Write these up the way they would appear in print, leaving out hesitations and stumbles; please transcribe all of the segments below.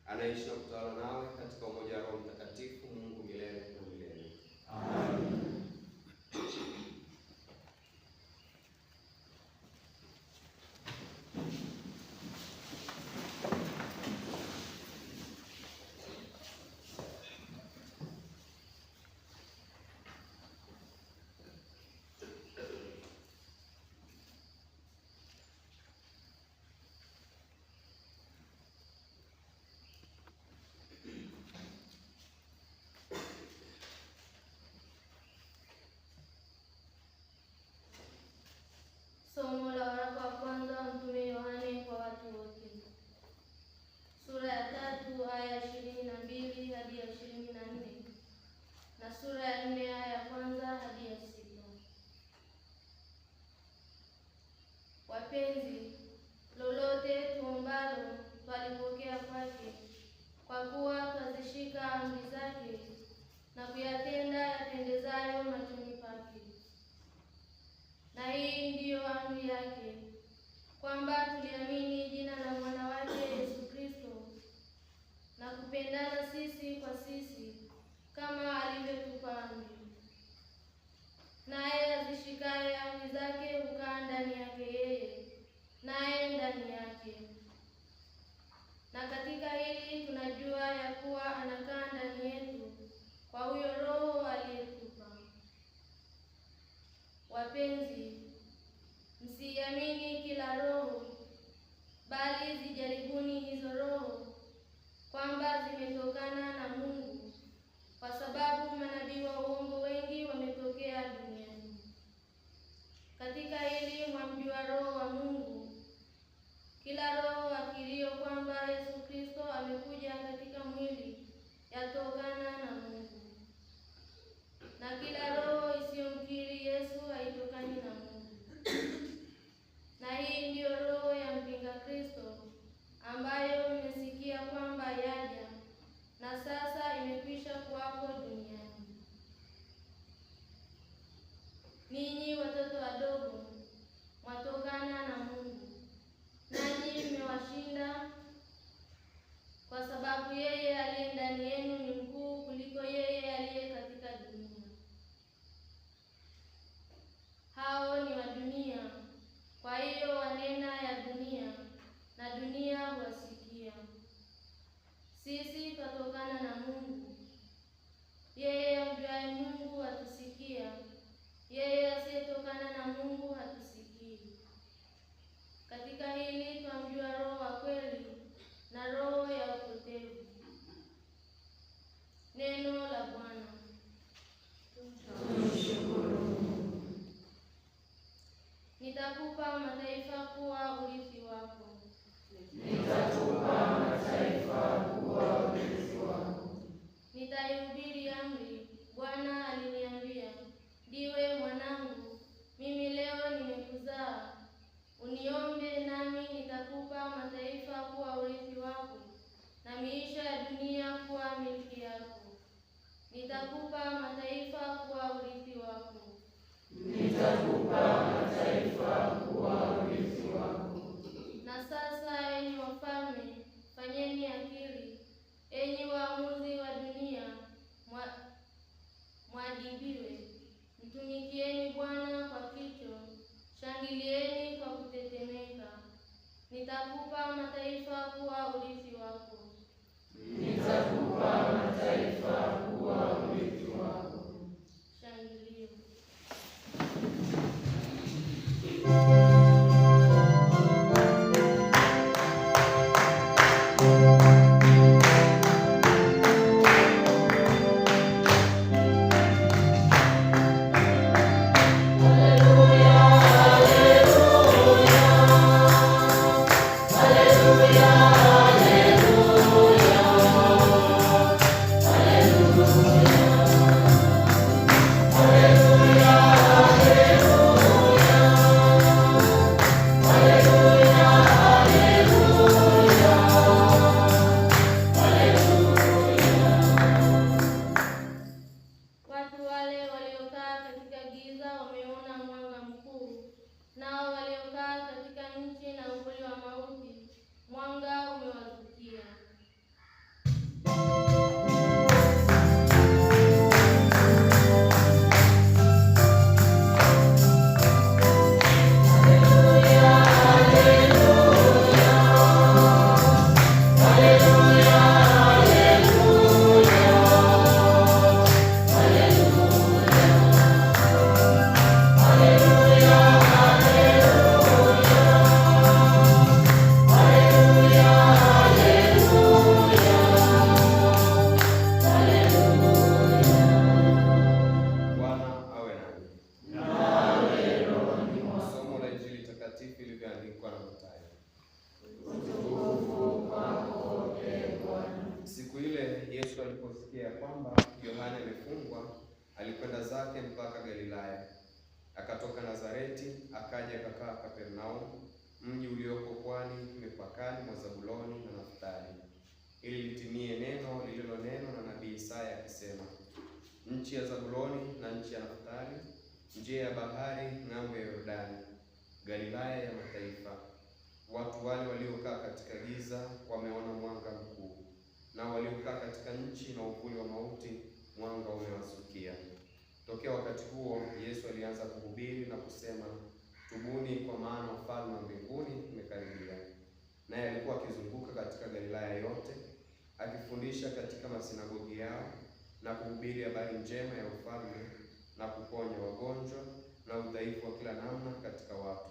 anaishi na kutawala nawe katika umoja wa Roho Mtakatifu, Mungu milele na milele. Amen. Somo la waraka wa kwanza Mtume Yohane kwa watu wote, sura ya 3 aya 22 hadi ya 24 na sura ya 4 aya ya kwanza hadi ya 6. Wapenzi, lolote tuombalo twalipokea kwake, kwa kuwa twazishika amri zake na kuyatenda yapendezayo machoni pake. Na hii ndiyo amri yake, kwamba tuliamini jina la mwana wake Yesu Kristo na kupendana sisi kwa sisi kama alivyotupa amri. Naye azishikaye amri zake hukaa ndani yake yeye, naye ndani yake. Na katika hili tunajua ya kuwa anakaa ndani yetu kwa huyo Roho aliyetupa. Wapenzi, msiamini kila roho, bali zijaribuni hizo roho kwamba zimetokana na Mungu, kwa sababu manabii wa uongo wengi wametokea duniani. Katika hili mwamjua Roho wa Mungu. Kila roho akiriyo kwamba Yesu Kristo amekuja katika mwili yatokana na Mungu, na kila roho isiyomkiri Yesu haitokani na Mungu. Na hii ndiyo roho ya mpinga Kristo, ambayo mmesikia kwamba yaja na sasa imekwisha kuwapo duniani. Ninyi watoto wadogo, mwatokana na Mungu, nanyi mmewashinda, kwa sababu yeye aliye ndani yenu ni mkuu kuliko yeye aliye katika dunia. Hao ni wa dunia, kwa hiyo wanena ya dunia, na dunia huwasikia. Sisi twatokana na Mungu. Yeye amjuaye Mungu hatusikia, yeye asiyetokana na Mungu hatusikii. Katika hili twamjua roho wa kweli na roho ya upotevu. Neno la Bwana. Nitakupa mataifa kuwa urithi wako. Nitakupa mataifa kuwa urithi wako. Nitaihubiri amri, Bwana aliniambia, ndiwe mwanangu, mimi leo nimekuzaa. Uniombe nami nitakupa mataifa kuwa urithi wako, na miisho ya dunia kuwa milki yako. Nitakupa mataifa kuwa urithi wako. Nitakupa mataifa kuwa urithi wako. Na sasa, enyi wafalme, fanyeni akili; enyi waamuzi wa dunia, mwadibiwe. Mtumikieni Bwana kwa kicho, shangilieni kwa kutetemeka. Nitakupa mataifa kuwa urithi wako. Nitakupa mataifa kuwa urithi wako. Shangilio. kwamba Yohana amefungwa, alikwenda zake mpaka Galilaya. Akatoka Nazareti akaja akakaa Kapernaumu, mji ulioko pwani mipakani mwa Zabuloni na Naftali, ili litimie neno lililonenwa na nabii Isaya akisema, nchi ya Zabuloni na nchi ya Naftali, njia ya bahari ng'ambo ya Yordani, Galilaya ya mataifa. Watu wale waliokaa katika giza wameona mwanga mkuu, na waliokaa katika nchi na uvuli wa mauti mwanga umewasukia. Tokea wakati huo Yesu alianza kuhubiri na kusema, tubuni, kwa maana ufalme wa mbinguni umekaribia. Naye alikuwa akizunguka katika Galilaya yote, akifundisha katika masinagogi yao na kuhubiri habari njema ya ufalme na kuponya wagonjwa na udhaifu wa kila namna katika watu.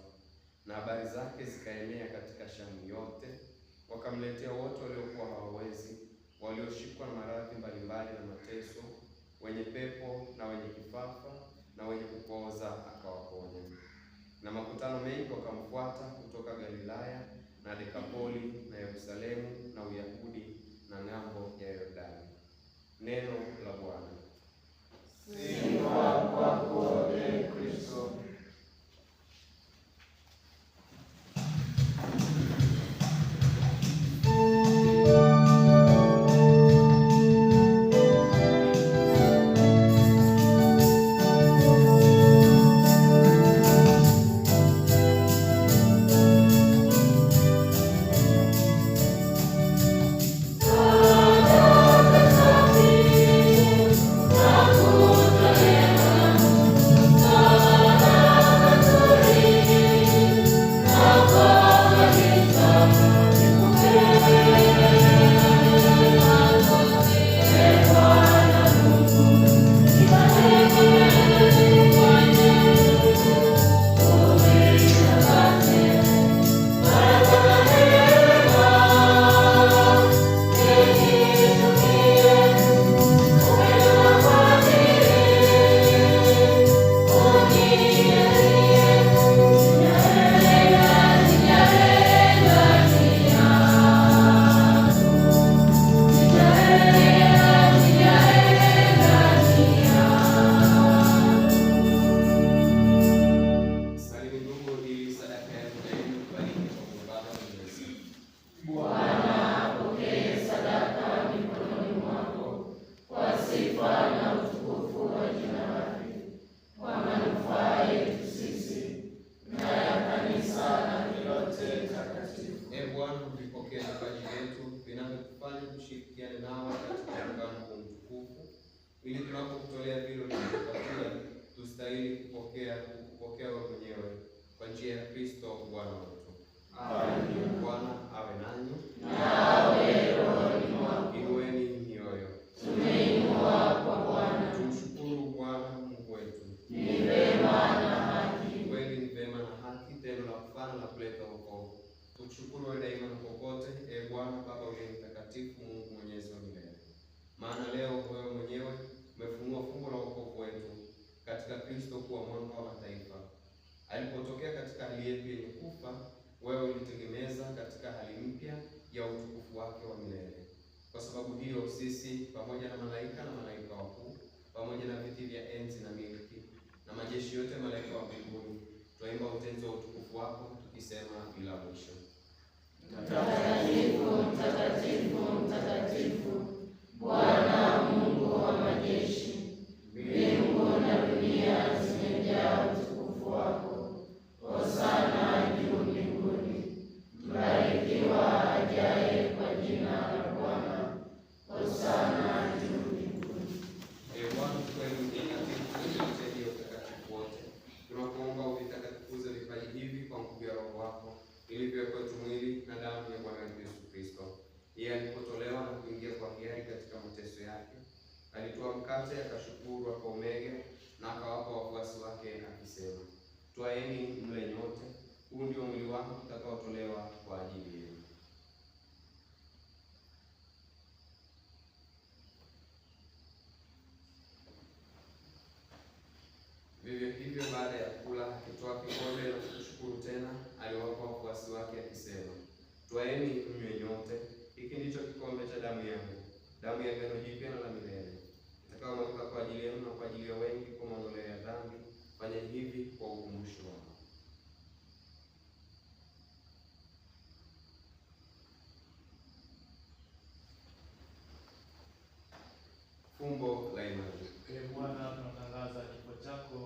Na habari zake zikaenea katika Shamu yote. Wakamletea wote waliokuwa hawawezi, walioshikwa na maradhi mbalimbali na mateso, wenye pepo na wenye kifafa na wenye kupooza, akawaponya. Na makutano mengi wakamfuata kutoka Galilaya na Dekapoli na Yerusalemu na Uyahudi na ng'ambo ya Yordani. Neno la Bwana. Sifa kwako, Ee Kristo. Ili tunapokutolea vile ulivyotupatia tustahili kupokea wewe mwenyewe kwa njia ya Kristo Bwana wetu. Amen. Bwana awe nanyi. Nawe rohoni mwako. Inueni mioyo. Tumeinua kwa Bwana. Tumshukuru Bwana Mungu wetu. Ni vema na haki. Kweli ni vema na haki, tendo la kufana na kuleta wokovu. Tukushukuru wewe daima na popote, Ee Bwana Baba uliye mtakatifu, Mungu mwenyezi wa milele. Maana leo wewe mwenyewe umefunua fungu la wokovu wetu katika Kristo kuwa mwanga wa mataifa. Alipotokea katika hali yetu yenye kufa, wewe ulitegemeza katika hali mpya ya utukufu wake wa milele. Kwa sababu hiyo sisi pamoja na malaika wakuu, pamoja na viti vya enzi na milki na majeshi yote malaika wa mbinguni, twaimba utenzi wa utukufu wako tukisema bila mwisho: Mtakatifu, mtakatifu, mtakatifu, Bwana Mungu wa majeshi. Mbingu na dunia zimejaa utukufu wako. Hosana juu mbinguni. Mbarikiwa ajaye kwa jina la Bwana. Hosana juu mbinguni. Ee Bwana, kweli mtakatifu, utakatifu wote, tunakuomba uvitakatifuze vipaji hivi kwa nguvu ya Roho wako, ili viwe kwetu mwili na damu ya Bwana Yesu Kristo. Yeye alipotolewa na kuingia kwa hiari katika mateso yake, alitoa mkate, akashukuru, akaumega na akawapa wafuasi wake akisema, twaeni mle nyote, huu ndio mwili wangu utakaotolewa kwa ajili yenu. Vivyo hivyo baada ya kula, akitoa kikombe na kushukuru tena, aliwapa wafuasi wake akisema, twaeni mnywe nyote, hiki ndicho kikombe cha damu yangu, damu ya agano jipya na la milele, ikawa mwanga kwa ajili yenu na kwa ajili ya wengi kwa maondoleo ya dhambi. Fanya hivi kwa ukumbusho wao. Fumbo la imani. Ee Bwana, tunatangaza kifo chako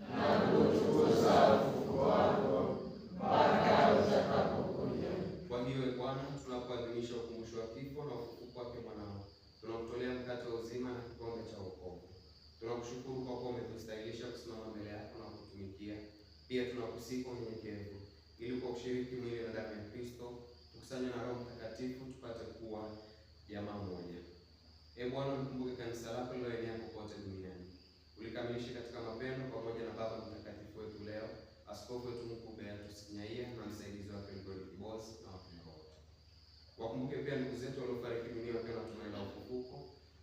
na kutukuza ufufuko wako mpaka utakapokuja. Kwa hiyo Ee Bwana, tunapoadhimisha ukumbusho wa kifo na ufufuko wake mwanao, tunamtolea mkate wa uzima na kikombe cha wokovu. Tunakushukuru kwa kuwa umetustahilisha kusimama mbele yako na kutumikia. Pia tunakusihi kwa unyenyekevu, ili kwa kushiriki mwili na damu ya Kristo tukusanywe na Roho Mtakatifu tupate kuwa jamaa moja. Ee Bwana, ulikumbuke kanisa lako lililoenea popote duniani. Ulikamilisha katika mapendo pamoja na Baba Mtakatifu wetu leo, Askofu wetu mkuu Beatus Kinyaia na msaidizi wake Gregori Kibozi na wapendwa wote. Wakumbuke pia ndugu zetu waliofariki dunia wakiwa na tumaini la ufufuko,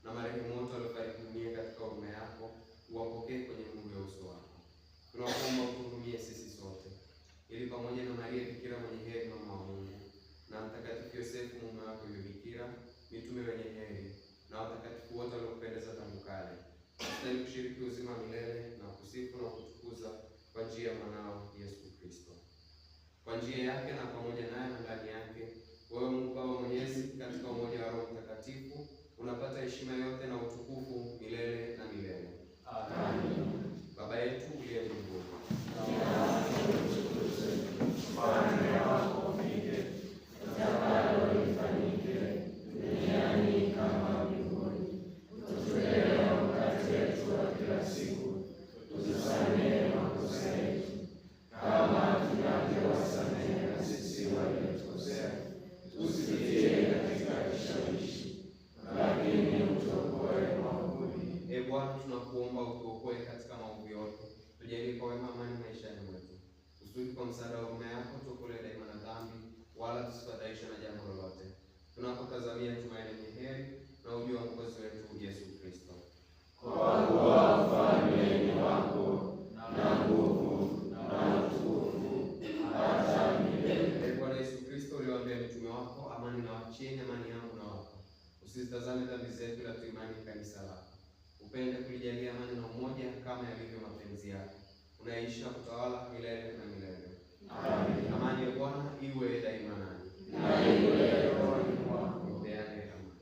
na marehemu wote waliofariki dunia katika huruma yako, uwapokee kwenye nuru ya uso wako. Tunakuomba utuhurumie sisi sote, ili pamoja na Maria Bikira mwenye heri mama wa Mungu, na Mtakatifu Yosefu mume wake yule Bikira, mitume wenye heri, na watakatifu wote waliokupendeza tangu kale, tustahili kushiriki uzima milele na kusifu na kutukuza kwa njia ya mwanao Yesu Kristo. Kwa njia yake na pamoja naye na ndani yake, wewe Mungu Baba Mwenyezi, katika umoja wa Roho Mtakatifu, unapata heshima yote na utukufu milele na milele. Amen. Baba yetu uliye mbinguni, ufalme wako ufike, utakalo lifanyike duniani kama mbinguni. Utupe leo mkate wetu wa kila siku, utusamehe makosa yetu kama tunavyowasamehe na sisi waliotukosea, usitie katika kishawishi, lakini utuokoe maovuni. Ee Bwana, tunakuomba utuokoe katika maovu yote, tujalie kwa wema amani maishani mwetu, kusudi kwa msaada wa huruma yako tuokolewe daima na dhambi, wala tusifadhaishwe na jambo lolote, tunapotazamia tumaini lenye heri na ujio wa Mwokozi wetu Yesu Kristo. Kwa kuwa ufalme ni wako na nguvu na utukufu hata milele. Ee Bwana Yesu Kristo, uliwaambia mitume wako, amani na wachieni, amani yangu na wako. Usizitazame dhambi zetu, ila tuimani kanisa lako. Upende kulijalia amani na umoja kama yalivyo mapenzi yako, unaishi na kutawala milele na milele. Amen. Amani ya Bwana iwe daima nanyi. Na iwe rohoni mwako. Mpeane amani.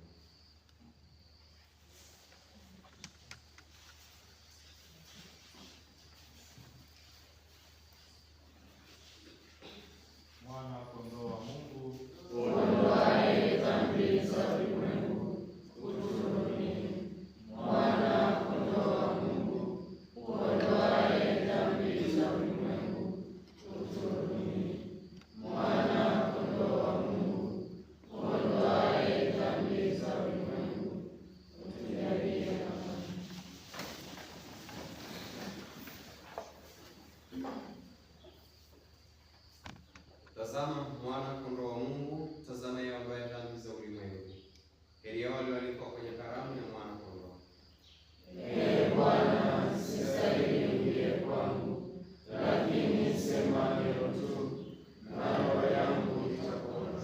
Mwana kondoo wa Mungu, Uondoaye dhambi za ulimwengu, utuhurumie. Mwana kondoo wa Mungu, uondoaye dhambi za ulimwengu, utuhurumie. Mwana kondoo wa Mungu, uondoaye dhambi za ulimwengu, utujalie amani. Tazama mwana kondoo wa Mungu, tazama yeye ambaye dhambi za ulimwengu. Heri yao walioalikwa kwenye karamu ya mwana kondoo. Ee Bwana, sistahili uingie kwangu, lakini sema neno tu, na roho yangu itapona.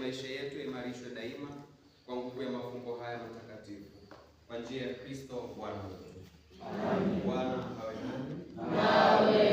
maisha yetu yaimarishwe daima kwa nguvu ya mafumbo haya matakatifu. Kwa njia ya Kristo Bwana wetu. Amen. Bwana awe nanyi.